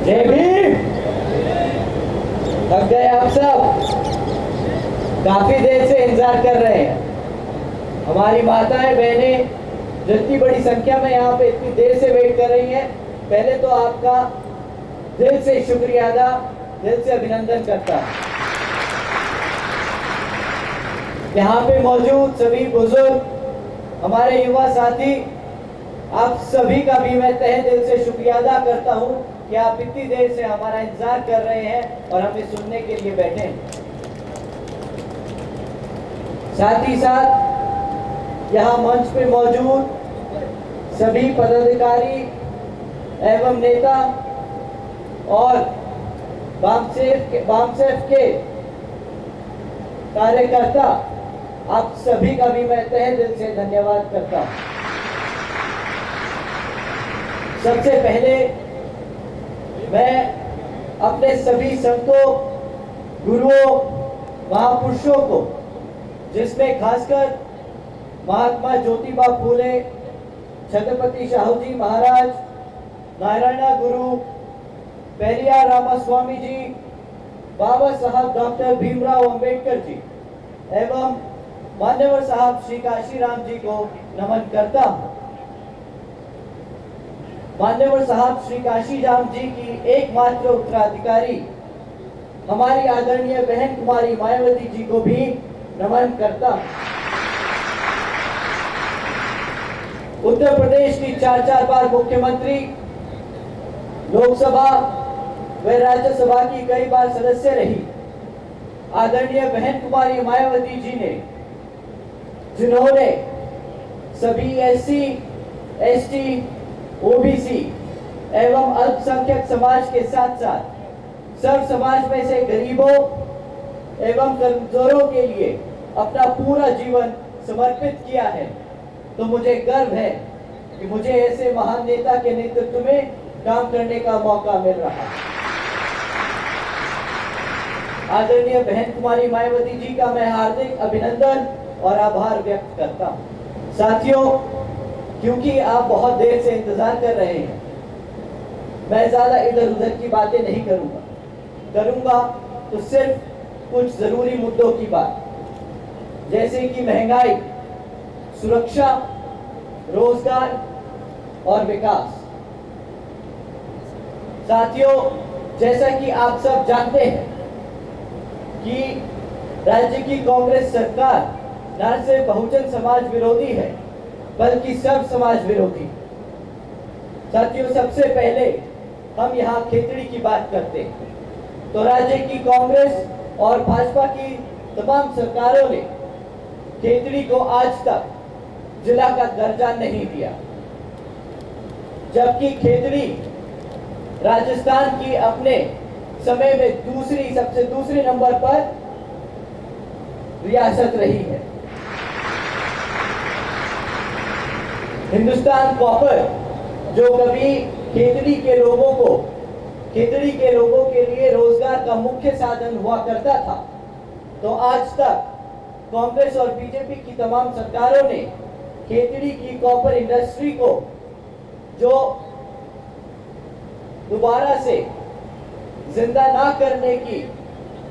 जय भीम। थक गए आप सब? काफी देर से इंतजार कर रहे हैं। हमारी माताएं बहनें जो इतनी बड़ी संख्या में यहाँ पे इतनी देर से वेट कर रही हैं, पहले तो आपका दिल से शुक्रिया अदा, दिल से अभिनंदन करता हूँ। यहाँ पे मौजूद सभी बुजुर्ग, हमारे युवा साथी, आप सभी का भी मैं तहे दिल से शुक्रिया अदा करता हूँ कि आप इतनी देर से हमारा इंतजार कर रहे हैं और हमें सुनने के लिए बैठे हैं। साथ ही साथ यहाँ मंच पे मौजूद सभी पदाधिकारी एवं नेता और वामसेफ के कार्यकर्ता, आप सभी का भी मैं तहे दिल से धन्यवाद करता हूँ। सबसे पहले मैं अपने सभी संतों, गुरुओं, महापुरुषों को, जिसमें खासकर महात्मा ज्योतिबा फूले, छत्रपति शाहू जी महाराज, नारायण गुरु, पेरियार रामास्वामी जी, बाबा साहब डॉक्टर भीमराव अंबेडकर जी एवं मान्यवर साहब श्री काशीराम जी को नमन करता हूँ। मान्यवर साहब श्री काशीराम जी की एकमात्र उत्तराधिकारी हमारी आदरणीय बहन कुमारी मायावती जी को भी नमन करता हूँ। उत्तर प्रदेश की 4 बार मुख्यमंत्री, लोकसभा व राज्यसभा की कई बार सदस्य रही आदरणीय बहन कुमारी मायावती जी ने, जिन्होंने सभी एससी, एसटी, ओबीसी एवं अल्पसंख्यक समाज के साथ साथ सर्व समाज में से गरीबों एवं कमजोरों के लिए अपना पूरा जीवन समर्पित किया है, तो मुझे गर्व है कि मुझे ऐसे महान नेता के नेतृत्व में काम करने का मौका मिल रहा है। आदरणीय बहन कुमारी मायावती जी का मैं हार्दिक अभिनंदन और आभार व्यक्त करता हूँ। साथियों, क्योंकि आप बहुत देर से इंतजार कर रहे हैं, मैं ज्यादा इधर उधर की बातें नहीं करूंगा तो सिर्फ कुछ जरूरी मुद्दों की बात, जैसे कि महंगाई, सुरक्षा, रोजगार और विकास। साथियों, जैसा कि आप सब जानते हैं कि राज्य की कांग्रेस सरकार न सिर्फ बहुजन समाज विरोधी है बल्कि सर्व समाज विरोधी। साथियों, सबसे पहले हम यहाँ खेतड़ी की बात करते हैं तो राज्य की कांग्रेस और भाजपा की तमाम सरकारों ने खेतड़ी को आज तक जिला का दर्जा नहीं दिया, जबकि खेतड़ी राजस्थान की अपने समय में सबसे दूसरे नंबर पर रियासत रही है। हिंदुस्तान कॉपर, जो कभी खेतड़ी के लोगों के लिए रोजगार का मुख्य साधन हुआ करता था, तो आज तक कांग्रेस और बीजेपी की तमाम सरकारों ने खेतड़ी की कॉपर इंडस्ट्री को जो दोबारा से जिंदा ना करने की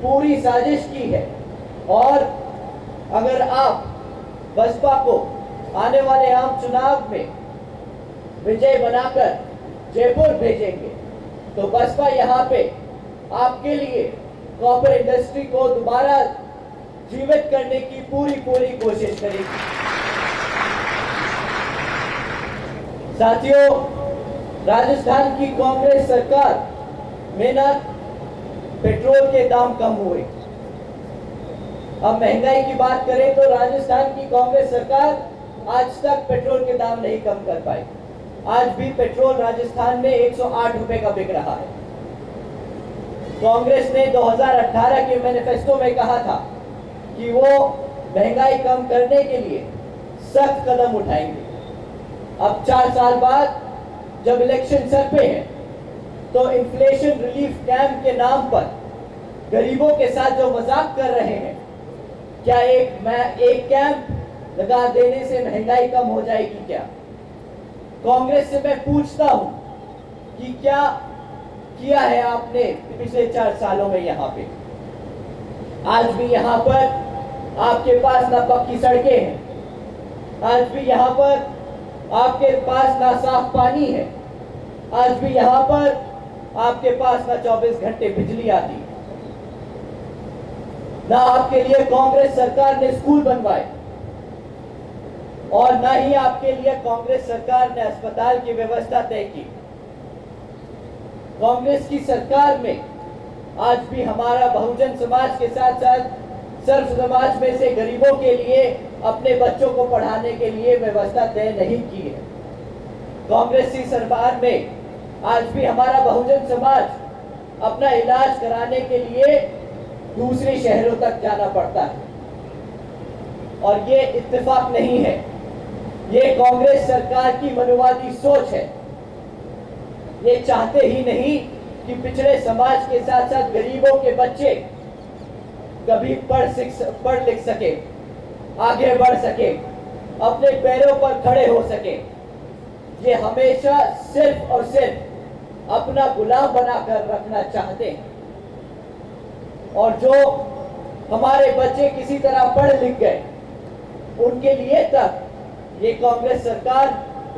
पूरी साजिश की है। और अगर आप बसपा को आने वाले आम चुनाव में विजय बनाकर जयपुर भेजेंगे तो बसपा यहाँ पे आपके लिए कॉपर इंडस्ट्री को दोबारा जीवित करने की पूरी कोशिश करेगी। साथियों, राजस्थान की कांग्रेस सरकार में ना पेट्रोल के दाम कम हुए। अब महंगाई की बात करें तो राजस्थान की कांग्रेस सरकार आज तक पेट्रोल के दाम नहीं कम कर पाई। आज भी पेट्रोल राजस्थान में 108 रुपए का बिक रहा है। कांग्रेस ने 2018 के मैनिफेस्टो में कहा था कि वो महंगाई कम करने के लिए सख्त कदम उठाएंगे। अब 4 साल बाद जब इलेक्शन सर पे है तो इन्फ्लेशन रिलीफ कैंप के नाम पर गरीबों के साथ जो मजाक कर रहे हैं, क्या एक कैंप लगा देने से महंगाई कम हो जाएगी क्या? कांग्रेस से मैं पूछता हूं कि क्या किया है आपने पिछले 4 सालों में यहाँ पे। आज भी यहाँ पर आपके पास ना पक्की सड़कें हैं, आज भी यहाँ पर आपके पास ना साफ पानी है, आज भी यहाँ पर आपके पास ना 24 घंटे बिजली आती है, ना आपके लिए कांग्रेस सरकार ने स्कूल बनवाए और ना ही आपके लिए कांग्रेस सरकार ने अस्पताल की व्यवस्था तय की। कांग्रेस की सरकार में आज भी हमारा बहुजन समाज के साथ साथ सर्व समाज में से गरीबों के लिए अपने बच्चों को पढ़ाने के लिए व्यवस्था तय नहीं की है। कांग्रेस की सरकार में आज भी हमारा बहुजन समाज अपना इलाज कराने के लिए दूसरे शहरों तक जाना पड़ता है और ये इत्तेफाक नहीं है, ये कांग्रेस सरकार की मनुवादी सोच है। ये चाहते ही नहीं कि पिछड़े समाज के साथ साथ गरीबों के बच्चे कभी पढ़ लिख सके, आगे बढ़ सके, अपने पैरों पर खड़े हो सके। ये हमेशा सिर्फ और सिर्फ अपना गुलाम बनाकर रखना चाहते हैं और जो हमारे बच्चे किसी तरह पढ़ लिख गए उनके लिए तक ये कांग्रेस सरकार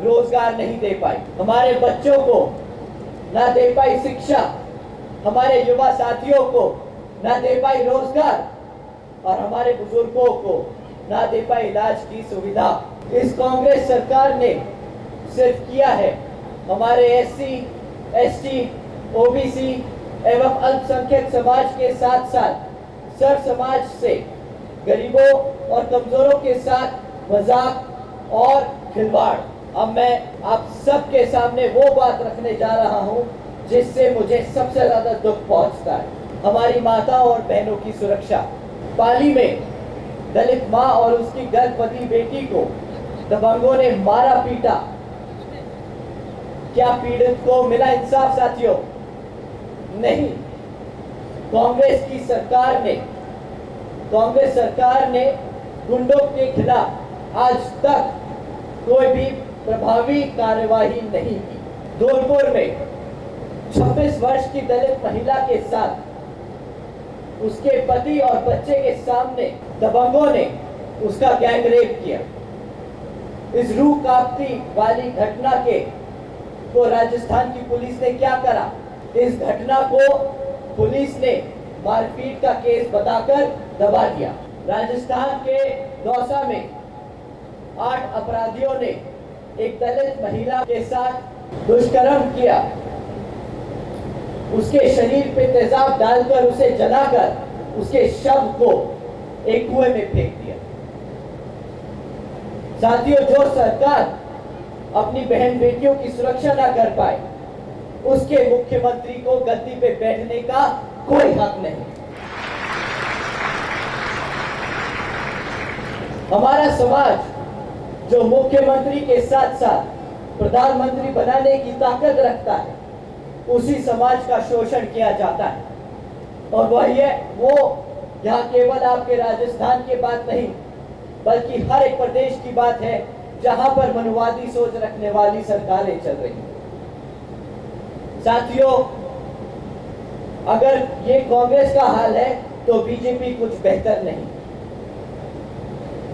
रोजगार नहीं दे पाई, हमारे बच्चों को ना दे पाई शिक्षा, हमारे युवा साथियों को ना दे पाई रोजगार और हमारे बुजुर्गों को ना दे पाई इलाज की सुविधा। इस कांग्रेस सरकार ने सिर्फ किया है हमारे SC, ST, OBC एवं अल्पसंख्यक समाज के साथ साथ सर्व समाज से गरीबों और कमजोरों के साथ मजाक और खिलवाड़। अब मैं आप सबके सामने वो बात रखने जा रहा हूं जिससे मुझे सबसे ज्यादा दुख पहुंचता है, हमारी माताओं और बहनों की सुरक्षा। पाली में दलित मां और उसकी गर्भवती बेटी को दबंगों ने मारा पीटा। क्या पीड़ित को मिला इंसाफ साथियों? नहीं। कांग्रेस सरकार ने गुंडों के खिलाफ आज तक कोई भी प्रभावी कार्यवाही नहीं की। धौलपुर में 26 वर्ष की दलित महिला के साथ उसके पति और बच्चे के सामने दबंगों ने उसका गैंग रेप किया। इस रूह कांपती वाली घटना को राजस्थान की पुलिस ने क्या करा? इस घटना को पुलिस ने मारपीट का केस बताकर दबा दिया। राजस्थान के दौसा में 8 अपराधियों ने एक दलित महिला के साथ दुष्कर्म किया, उसके शरीर पे तेजाब डालकर उसे जलाकर उसके शव को एक कुएं में फेंक दिया। साथियों, जो सरकार अपनी बहन बेटियों की सुरक्षा ना कर पाए उसके मुख्यमंत्री को गद्दी पे बैठने का कोई हक नहीं। हमारा समाज जो मुख्यमंत्री के साथ साथ प्रधानमंत्री बनाने की ताकत रखता है, उसी समाज का शोषण किया जाता है। और वो यहाँ केवल आपके राजस्थान की बात नहीं बल्कि हर एक प्रदेश की बात है जहां पर मनुवादी सोच रखने वाली सरकारें चल रही हैं। साथियों, अगर ये कांग्रेस का हाल है तो बीजेपी कुछ बेहतर नहीं।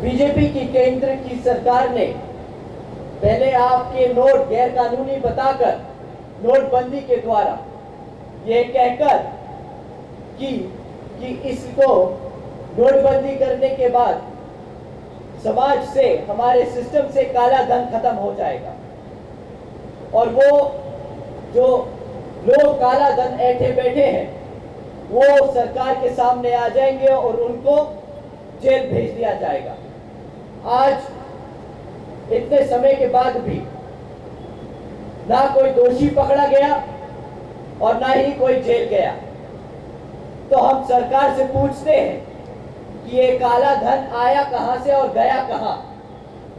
बीजेपी की केंद्र की सरकार ने पहले आपके नोट गैर कानूनी बताकर नोटबंदी के द्वारा यह कहकर कि इसको नोटबंदी करने के बाद समाज से, हमारे सिस्टम से काला धन खत्म हो जाएगा और वो जो लोग काला धन ऐंठे बैठे हैं वो सरकार के सामने आ जाएंगे और उनको जेल भेज दिया जाएगा। आज इतने समय के बाद भी ना कोई दोषी पकड़ा गया और ना ही कोई जेल गया। तो हम सरकार से पूछते हैं कि ये काला धन आया कहां से और गया कहां?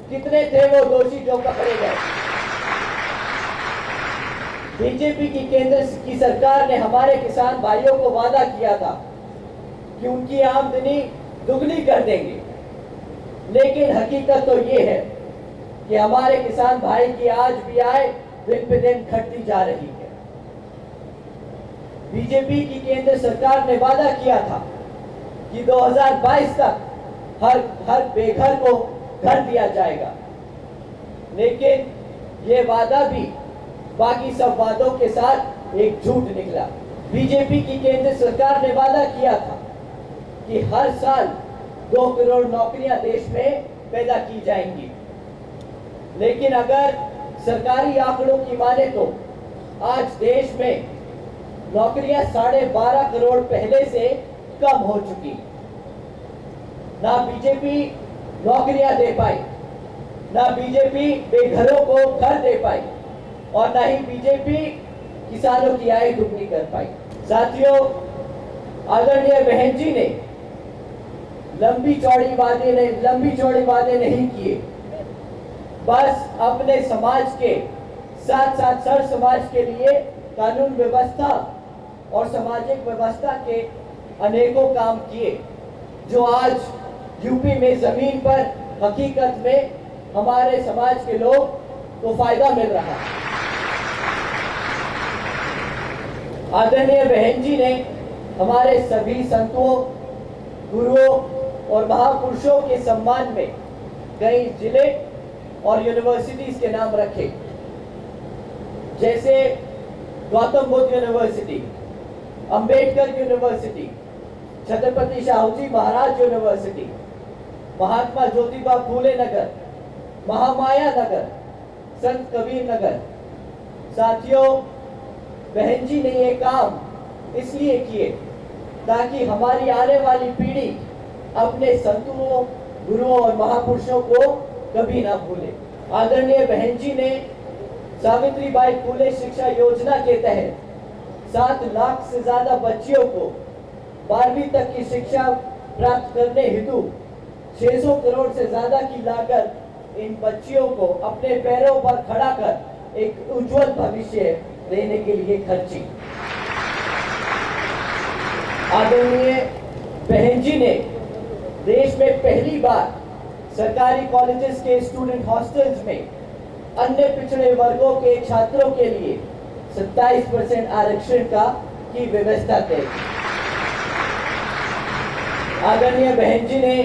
कितने थे वो दोषी जो पकड़े गए? बीजेपी की केंद्र की सरकार ने हमारे किसान भाइयों को वादा किया था कि उनकी आमदनी दुगनी कर देंगे, लेकिन हकीकत तो ये है कि हमारे किसान भाई की आज भी आय दिन पे दिन घटती जा रही है। बीजेपी की केंद्र सरकार ने वादा किया था कि 2022 तक हर बेघर को घर दिया जाएगा, लेकिन ये वादा भी बाकी सब वादों के साथ एक झूठ निकला। बीजेपी की केंद्र सरकार ने वादा किया था कि हर साल 2 करोड़ नौकरियां देश में पैदा की जाएंगी, लेकिन अगर सरकारी आंकड़ों की माने तो आज देश में नौकरियां 12.5 करोड़ पहले से कम हो चुकी। ना बीजेपी नौकरियां दे पाई, ना बीजेपी बेघरों को घर दे पाई, और ना ही बीजेपी किसानों की आय दुगनी कर पाई। साथियों, आदरणीय बहन जी ने लंबी चौड़ी वादे नहीं किए, बस अपने समाज के साथ साथ सर समाज के लिए कानून व्यवस्था और सामाजिक व्यवस्था के अनेकों काम किए, जो आज यूपी में जमीन पर हकीकत में हमारे समाज के लोग को फायदा मिल रहा है। आदरणीय बहन जी ने हमारे सभी संतों, गुरुओं और महापुरुषों के सम्मान में कई जिले और यूनिवर्सिटीज के नाम रखे, जैसे Gautam Buddha university, Ambedkar university, Chhatrapati Shahuji Maharaj university, Mahatma Jyotiba Phule नगर, महामाया नगर, संत कबीर नगर। साथियों, बहन जी ने ये काम इसलिए किए ताकि हमारी आने वाली पीढ़ी अपने संतों, गुरुओं और महापुरुषों को कभी ना भूले। आदरणीय बहन जी ने सावित्रीबाई फूले शिक्षा योजना के तहत 7 लाख से ज्यादा बच्चियों को 12वीं तक की शिक्षा प्राप्त करने हेतु 600 करोड़ से ज्यादा की लागत इन बच्चियों को अपने पैरों पर खड़ा कर एक उज्जवल भविष्य देने के लिए खर्ची। आदरणीय बहन जी ने देश में पहली बार सरकारी कॉलेजेस के स्टूडेंट हॉस्टल्स में अन्य पिछड़े वर्गों के छात्रों के लिए 27% आरक्षण की व्यवस्था की। आदरणीय बहन जी ने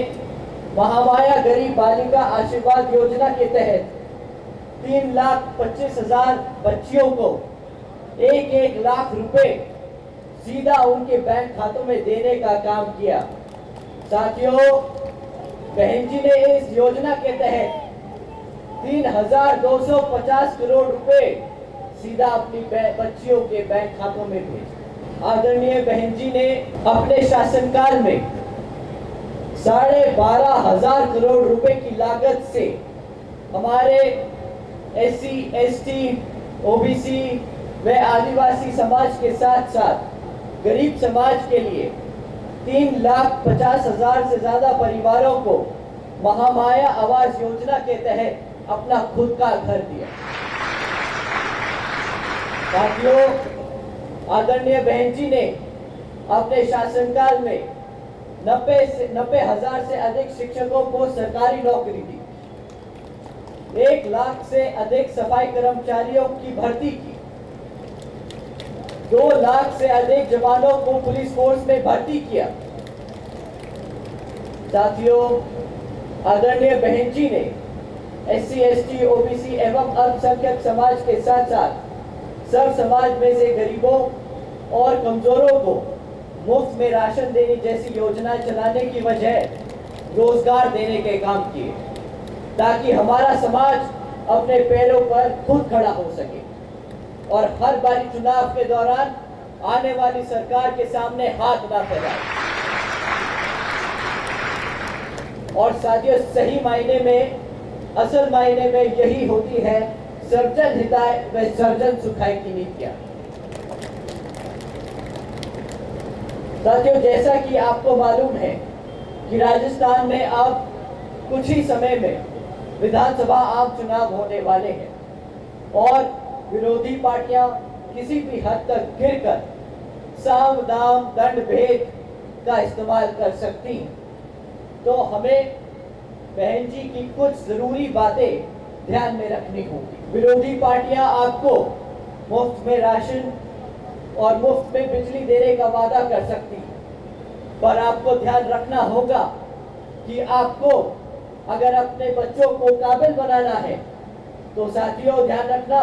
महामाया गरीब बालिका आशीर्वाद योजना के तहत 3,25,000 बच्चियों को 1-1 लाख रुपए सीधा उनके बैंक खातों में देने का काम किया। साथियों, बहन जी ने इस योजना के तहत 3,250 करोड़ रुपए सीधा अपनी बच्चियों के बैंक खातों में भेजे। आदरणीय बहन जी ने अपने शासनकाल में 12,500 करोड़ रुपए की लागत से हमारे SC, ST, OBC व आदिवासी समाज के साथ साथ गरीब समाज के लिए 3,50,000 से ज्यादा परिवारों को महामाया आवास योजना के तहत अपना खुद का घर दिया। साथियों, आदरणीय बहन जी ने अपने शासनकाल में 90,000 से अधिक शिक्षकों को सरकारी नौकरी दी, 1 लाख से अधिक सफाई कर्मचारियों की भर्ती की, 2 लाख से अधिक जवानों को पुलिस फोर्स में भर्ती किया। साथियों, आदरणीय बहन जी ने SC, ST, OBC एवं अल्पसंख्यक समाज के साथ साथ सब समाज में से गरीबों और कमजोरों को मुफ्त में राशन देने जैसी योजनाएं चलाने की वजह रोजगार देने के काम किए, ताकि हमारा समाज अपने पैरों पर खुद खड़ा हो सके और हर बारी चुनाव के दौरान आने वाली सरकार के सामने हाथ ना फैलाए। और साथियों, सही मायने में, असल मायने में यही होती है सर्वजन हिताय व सर्वजन सुखाय की नीतियां। साथियों, जैसा कि आपको मालूम है कि राजस्थान में अब कुछ ही समय में विधानसभा आम चुनाव होने वाले हैं और विरोधी पार्टियां किसी भी हद तक गिरकर साम दाम दंड भेद का इस्तेमाल कर सकती हैं। तो हमें बहन जी की कुछ जरूरी बातें ध्यान में रखनी होगी। विरोधी पार्टियां आपको मुफ्त में राशन और मुफ्त में बिजली देने का वादा कर सकती है, पर आपको ध्यान रखना होगा कि आपको अगर अपने बच्चों को काबिल बनाना है तो साथियों ध्यान रखना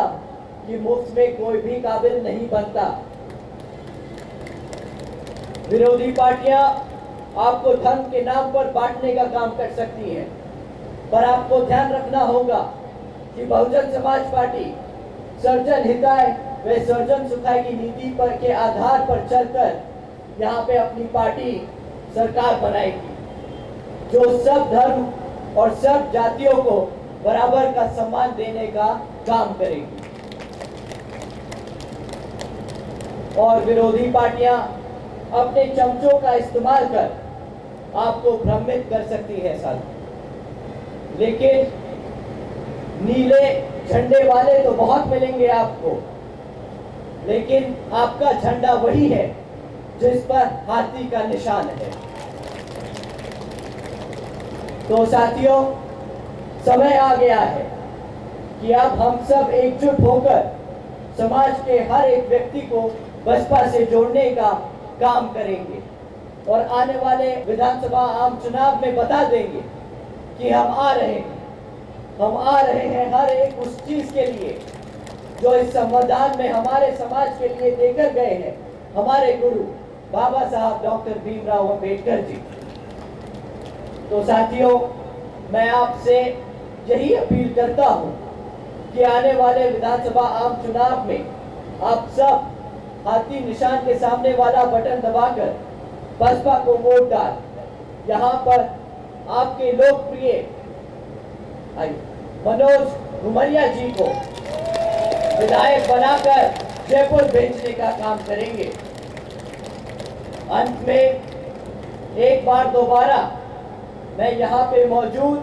कि मुफ्त में कोई भी काबिल नहीं बनता। विरोधी पार्टियां आपको धर्म के नाम पर बांटने का काम कर सकती हैं, पर आपको ध्यान रखना होगा कि बहुजन समाज पार्टी सर्जन हिताय व सर्जन सुखाय की नीति पर के आधार पर चलकर यहाँ पे अपनी पार्टी सरकार बनाएगी, जो सब धर्म और सब जातियों को बराबर का सम्मान देने का काम करेगी। और विरोधी पार्टियां अपने चमचों का इस्तेमाल कर आपको भ्रमित कर सकती है साथ, लेकिन नीले झंडे वाले तो बहुत मिलेंगे आपको, लेकिन आपका झंडा वही है जिस पर हाथी का निशान है। तो साथियों, समय आ गया है कि अब हम सब एकजुट होकर समाज के हर एक व्यक्ति को बसपा से जोड़ने का काम करेंगे और आने वाले विधानसभा आम चुनाव में बता देंगे कि हम आ रहे हैं हर एक उस चीज के लिए जो इस संविधान में हमारे समाज के लिए देकर गए हैं हमारे गुरु बाबा साहब डॉक्टर भीमराव अंबेडकर जी। तो साथियों, मैं आपसे यही अपील करता हूं कि आने वाले विधानसभा आम चुनाव में आप सब हाथी निशान के सामने वाला बटन दबाकर बसपा को वोट डाल यहाँ पर आपके लोकप्रिय मनोज घुमरिया जी को विधायक बनाकर जयपुर भेजने का काम करेंगे। अंत में एक बार दोबारा मैं यहाँ पे मौजूद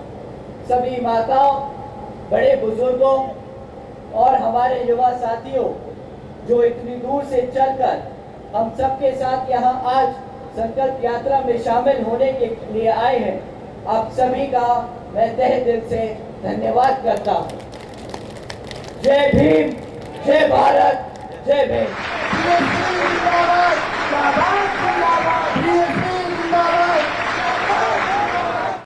सभी माताओं, बड़े बुजुर्गों और हमारे युवा साथियों जो इतनी दूर से चलकर हम सबके साथ यहाँ आज संकल्प यात्रा में शामिल होने के लिए आए हैं, आप सभी का मैं तहे दिल से धन्यवाद करता हूँ। जय भीम, जय भारत, जय भीम।